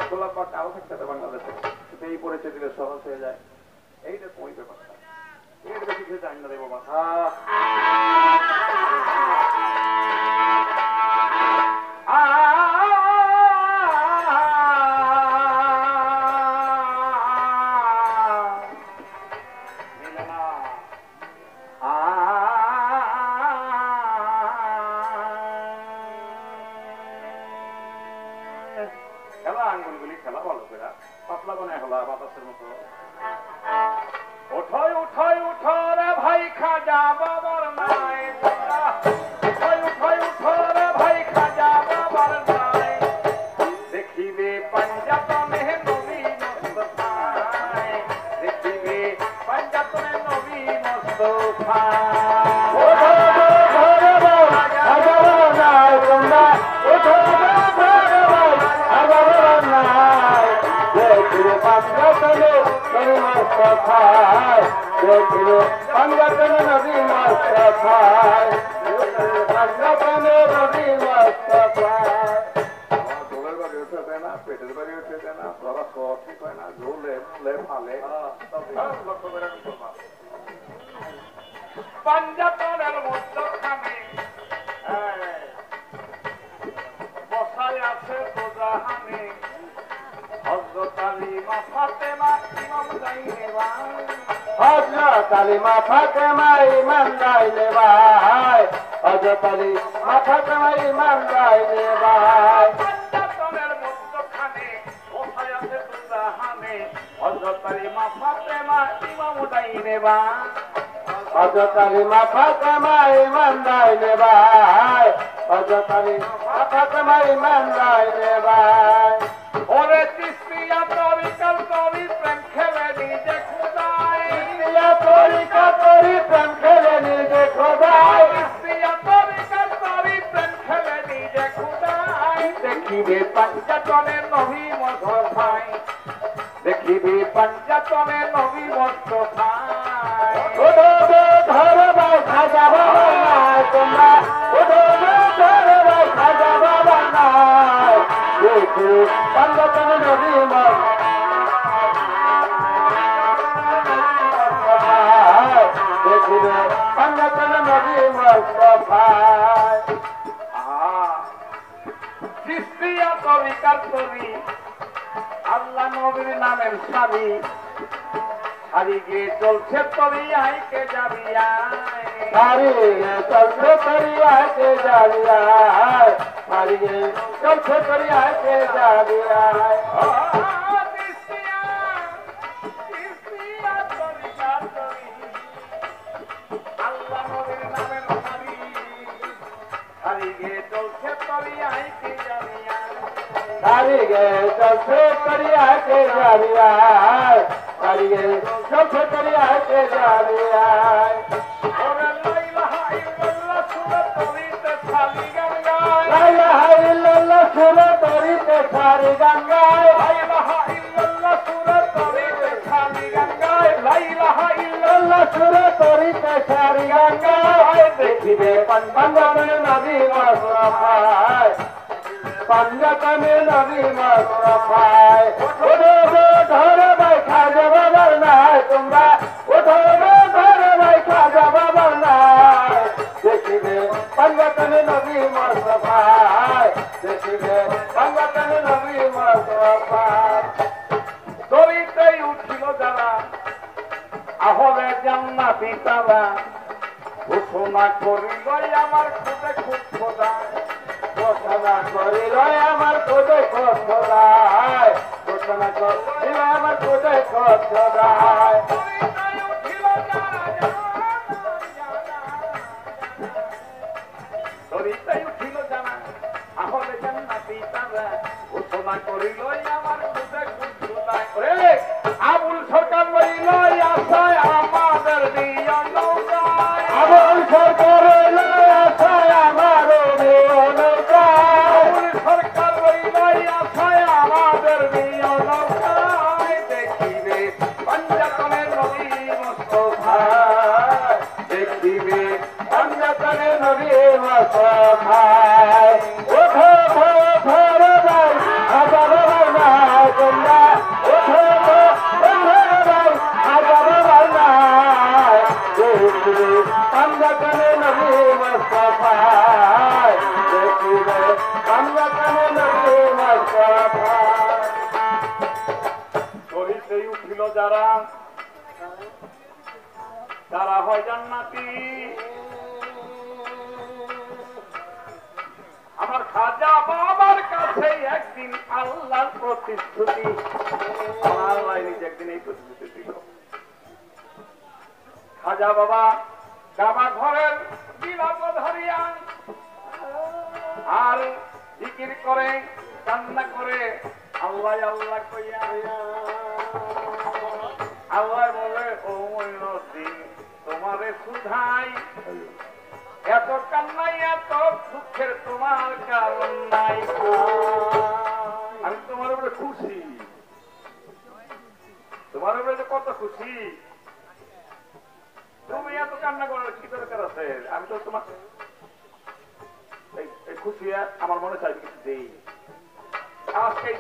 গোলাপ বাগ আরো থাকতে হবে বাংলাদেশে, কিন্তু এই পরিচয় দিলে সহজ হয়ে যায়। এইরকম ওই ব্যাপারটা, এর বেশি কিছু জানি না রে বাবা। খেলা আঙ্গুলগুলি খেলা ভালো করে, পাতলা বানায় হলা বাতাসের মতো। উঠোই উঠোই উঠো রে ভাই খাজা বাবার নাই, উঠোই উঠোই উঠো রে ভাই খাজা বাবার নাই, দেখিবে পাঞ্জাতনে নবী মুস্তাফায়, দেখিবে পাঞ্জাতনে নবী মুস্তাফায়। পেটের বাড়ি উঠে দেয় না, তোরা ঠিক হয় না, ঝোলে ফালে পাঞ্জাতনের মধ্যে আলী মা ফাতেমা ইমান রাইলে ভাই হযরত আলী মা ফাতেমা ইমান রাইলে ভাই পাঞ্জাতনের মধ্যখানে কোথায় আছে দুজাহানে হযরত আলী মা ফাতেমা ইমাম উদাইনে ভাই হযরত আলী মা ফাতেমা ইমান রাইলে ভাই হযরত আলী মা ফাতেমা ইমান রাইলে ভাই ওরে তিস্তিয়া তরিকার তরি প্রেম খেলে নিজে খুদায় ইয়া তরিকা তরি প্রেম খেলে নিজে খোদাই তিস্তিয়া তরিকার তরি প্রেম খেলে নিজে খুদায় দেখিবে পাঞ্জাতনের নবী মুস্তাফায় দেখিবে পাঞ্জাতনের নবী মুস্তাফায় ওডো ধরে ভাই খাজা বাবা নাই তোমরা ওডো ধরে ভাই খাজা বাবা নাই দেখো পাঞ্জাতন নবী দেখিবে পাঞ্জাতন নবী মুস্তাফায় তিস্তিয়া তরিকার তরি আল্লাহ নবীর নামের সারি সারি গিয়ে চলছে তরি আইকে যাবি আয় হারিয়ে চলছে তরিয়াকে জারিয়ায় হারিয়ে চলছে তরিয়াকে জারিয়ায় হারিয়ে চলছে তরিয়াকে জারিয়ায় হারিয়ে চলছে তরিয়াকে জারিয়ায় লা ইলাহা ইল্লাল্লাহ সুরে তরিতে সারি গঙ্গায় ইল্লাল্লাহ সুরে তরিতে সারি গঙ্গায় দেখিবে পাঞ্জাতন নবী মুস্তাফায় পাঞ্জাতন নবী মুস্তাফায় ওডো ধরে ভাই খাজা বাবার নাই তোমরা ওডো ধরে ভাই খাজা বাবার নাই দেখিবে পাঞ্জাতন নবী মুস্তাফায় দেখিবে পাঞ্জাতন নবী মুস্তাফায় দড়িতেই উঠিল যারা আহলে জান্নাতি তারা ঘোষণা করিল আমার খুদে খুব খোদা ঘোষণা করিল আমার কোদে খোদায় ঘোষণা করিল আমার কোদে খোদায় দড়িতেই উঠিল জানা আহলে জান্নাতি তারা ঘোষণা করিল আমার খুদে খুব খোদায় আবুল সরকার বলিল আশায় আমাদের নিয় নৌকায় আবুল সরকার আশায় আমার নৌকায় আবুল সরকার বলিল আশায় আমাদের নিয় নৌকায় দেখিবে পাঞ্জাতনের নবী মুস্তাফায় দেখিবে পাঞ্জাতন নবী মুস্তাফায় ওঠো ধরে ভাই খাজা বাবার নাই তোমরা ওঠো ধরে ভাই খাজা বাবার নাই দেখিবে পাঞ্জাতন নবী মুস্তাফায় দেখিবে পাঞ্জাতন নবী মুস্তাফায় দড়িতেই উঠিল যারা তারা হয় জান্নাতি আমার খাজা বাবার কাছে একদিন আল্লাহর প্রতিশ্রুতি আমার আল্লাহ নিজে একদিন এই প্রতিশ্রুতি দিল খাজা বাবা কাবা ঘরের বিলাপ ধরিয়া আর জিকির করে কান্না করে আল্লাহ আল্লাহ কইয়া আল্লাহ বলে ও মঈনুদ্দিন তোমারে সুধাই এত কান্নাই এত দুঃখের তোমার কারণ নাই আমি তোমার উপরে খুশি তোমার উপরে যে কত খুশি তুমি এত কান্না করার কি দরকার আছে আমি তো তোমার এই খুশি আমার মনে চাই কিছু দেই আজকেই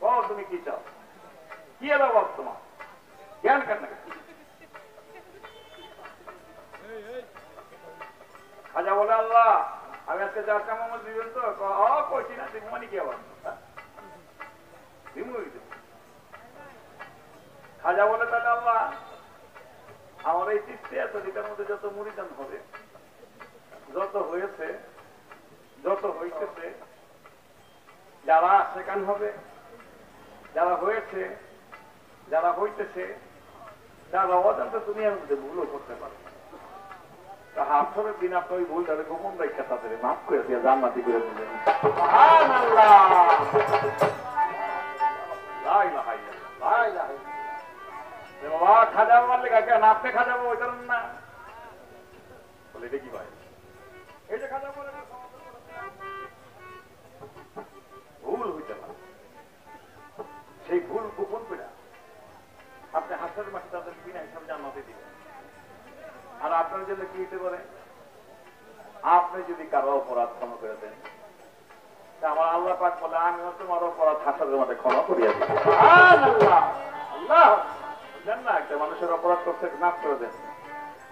ও তুমি কি চাও কি এলো বাপ তোমার জ্ঞান কান্না খাজা বলে আল্লাহ আমি আজকে যার কাম আমার দিবেন তো কইছি না দিব মানে কি আবার খাজা বলে তাহলে আল্লাহ আমার এই চিস্তিয়া তরিকার মধ্যে যত মুরিদান হবে, যত হয়েছে, যত হইতেছে, যারা সেখান হবে, যারা হয়েছে, যারা হইতেছে, যারা অজান্তে দুনিয়ার মধ্যে ভুলও করতে পারে, হাফসরের দিন আপনি ওই ভুল তাদের গোপন রেখা তাদের মাফ করে দিয়ে জান্নাতি করে দিলেন। বাবা খাজা মারলে কাকে না, আপনি খাজা ওই কারণ না বলে এটা কি ভাই, এই যে খাজা বলে ভুল হইতে পারে, সেই ভুল গোপন করে আপনি হাসের মাসে তাদের বিনা হিসাবে জান্নাতে দিবেন। আর আপনার জন্য কি হতে পারে, আপনি যদি কারো অপরাধ ক্ষমা করে দেন, আমার আল্লাহ পাক বলে আমিও তোমার অপরাধ হাসরের মাঠে ক্ষমা করিয়া দিই। আল্লাহ জান না, একটা মানুষের অপরাধ করতে মাফ করে দেন,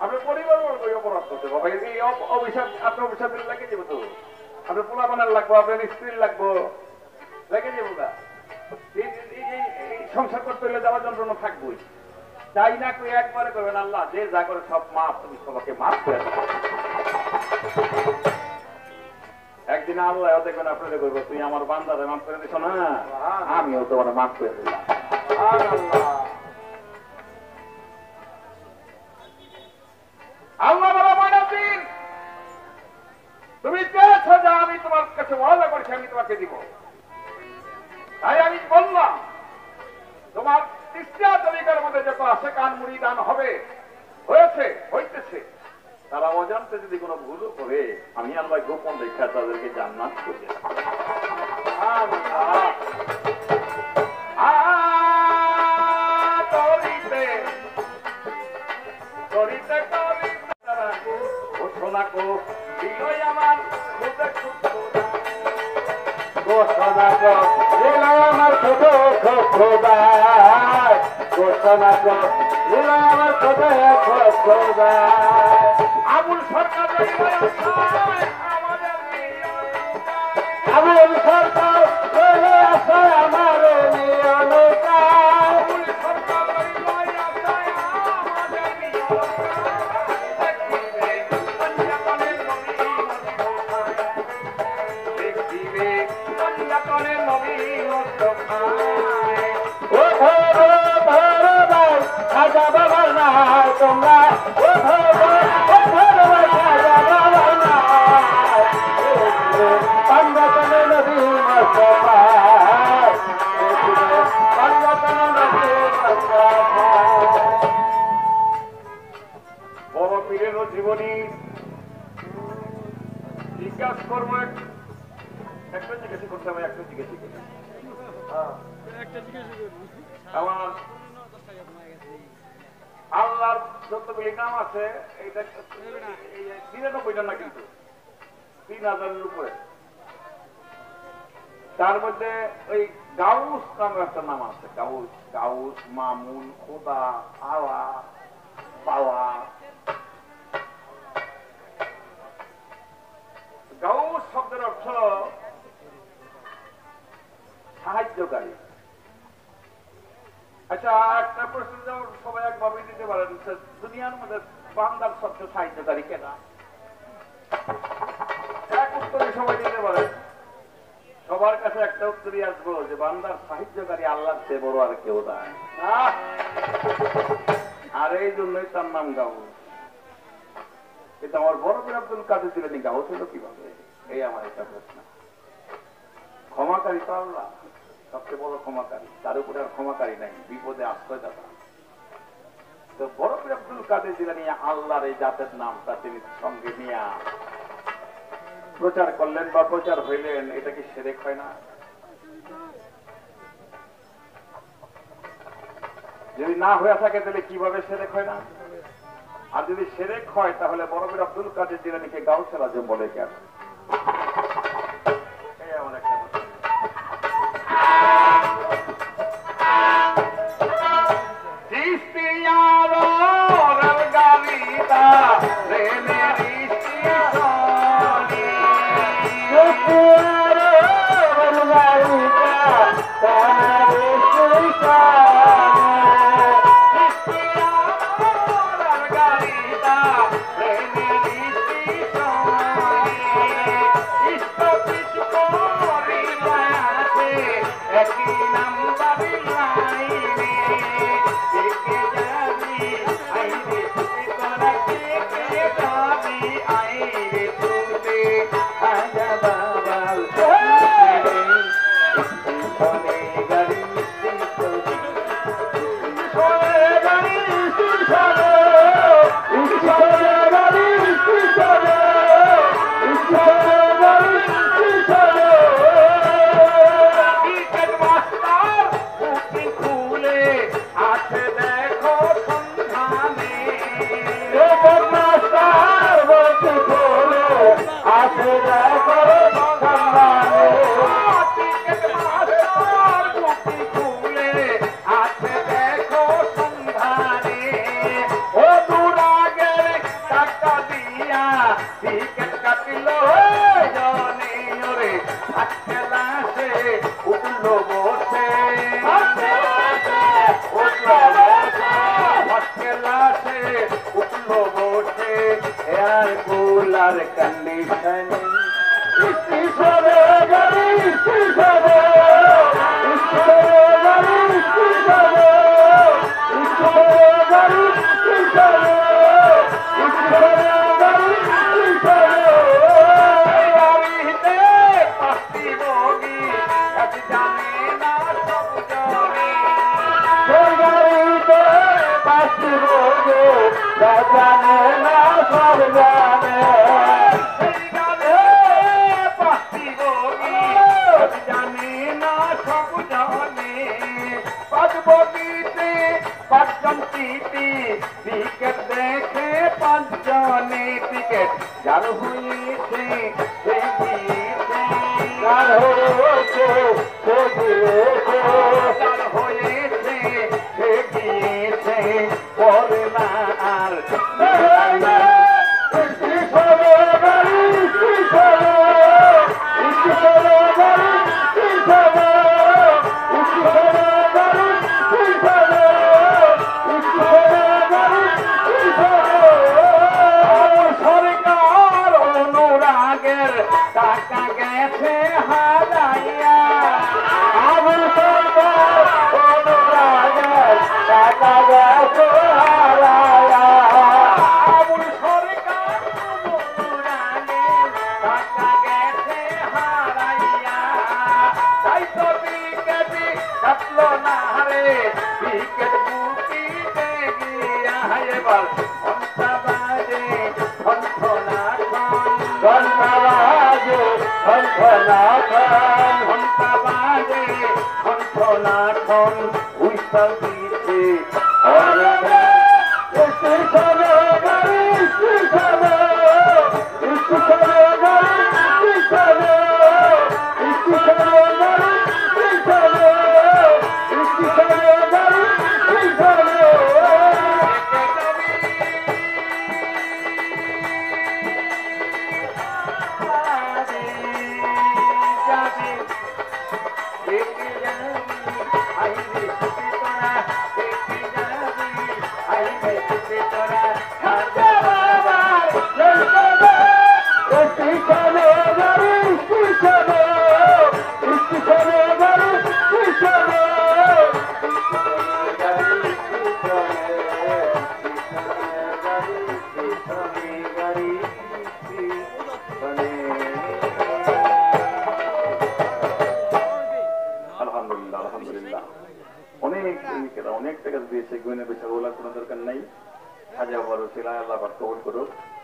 আপনার পরিবার ওই অপরাধ করতে বাবা, এই অভিশাপ আপনার অভিশাপ লেগে যাবো, তো আপনার পোলাপানের লাগবো, আপনার স্ত্রীর লাগবো, লেগে যাবো গা, এই সংসার করতে হলে যাওয়ার যন্ত্রণা থাকবোই। তাই না তুই একবারে করবেন আল্লাহ যে যা করে সব মাফ, তুমি সবাইকে মাফ করে দাও। একদিন আল্লাহ দেখবেন আপনারা করবো, তুই আমার বান্দারে মাফ করে দিছ না, আমিও তোমার মাফ করে দিলাম। আল্লাহ বলা ময়নাদ্দিন, তুমি চেয়েছ যে আমি তোমার কাছে ওয়াদা করছি আমি তোমাকে দিব, তাই আমি বললাম তোমার চিস্তিয়া তরিকার মধ্যে যত আসে কান মুরিদান হবে, হয়েছে, হইতেছে, তারা অজান্তে যদি কোনো ভুলও করে আমি আল্লাহ গোপন রেখা তাদেরকে জান্নাত করে ঘোষণা কো দিলই আমার ঘোষণা দিল আমার ছোট খোদায়, ঘোষণা দিল আমার ছোট খোদায়, আবুল সরকার আবুল সরকার আমার খাজা বাবার না তোমরা বড় পীরের জীবনী জিজ্ঞাসা করবো, একটা জিজ্ঞাসা করতে হবে, একটা জিজ্ঞাসা করতে আমার আল্লাহর যতগুলি নাম আছে এইটা ৯৯টা না, কিন্তু ৩,০০০-এর উপরে, তার মধ্যে ওই গাউস নামের একটা নাম আছে, গাউস, গাউস, মামুন, খোদা, আওয়া, পাওয়া। গাউস শব্দের অর্থ সাহায্যকারী। আচ্ছা, একটা প্রশ্ন সবাই একভাবে দিতে পারেন, দুনিয়ার মধ্যে বান্দার সবচেয়ে সাহায্যকারী কেনা? এক উত্তরে সবাই দিতে পারেন, সবার কাছে একটা উত্তরই আসবো যে বান্দার সাহায্যকারী আল্লাহর চেয়ে বড় আর কেউ নাই। আর এই জন্যই তার নাম গাউস। কিন্তু আমার বড় পীর আব্দুল কাদের জিলানী গাউস হলো কিভাবে, এই আমার একটা প্রশ্ন। ক্ষমাকারী তো আল্লাহ, সবচেয়ে বড় ক্ষমাকারী, তার উপরে আর ক্ষমাকারী নাই, বিপদে আশ্রয়দাতা। তো বড় পীর আব্দুল কাদের জিলানী আল্লাহর এই জাতের নামটা তিনি সঙ্গে নিয়ে প্রচার করলেন বা প্রচার হইলেন, এটা কি শিরক হয় না? যদি না হয়ে থাকে তাহলে কিভাবে শিরক হয় না? আর যদি শিরক হয় তাহলে বড় পীর আব্দুল কাদের জিলানীকে গাউসুল আজম বলে কেন? এই আমার একটা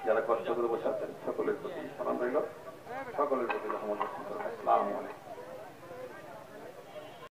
যারা কষ্ট করে বসে আছেন সকলের প্রতি সালাম রইল, সকলের প্রতি রহমত বর্ষণ করুন। আসসালামু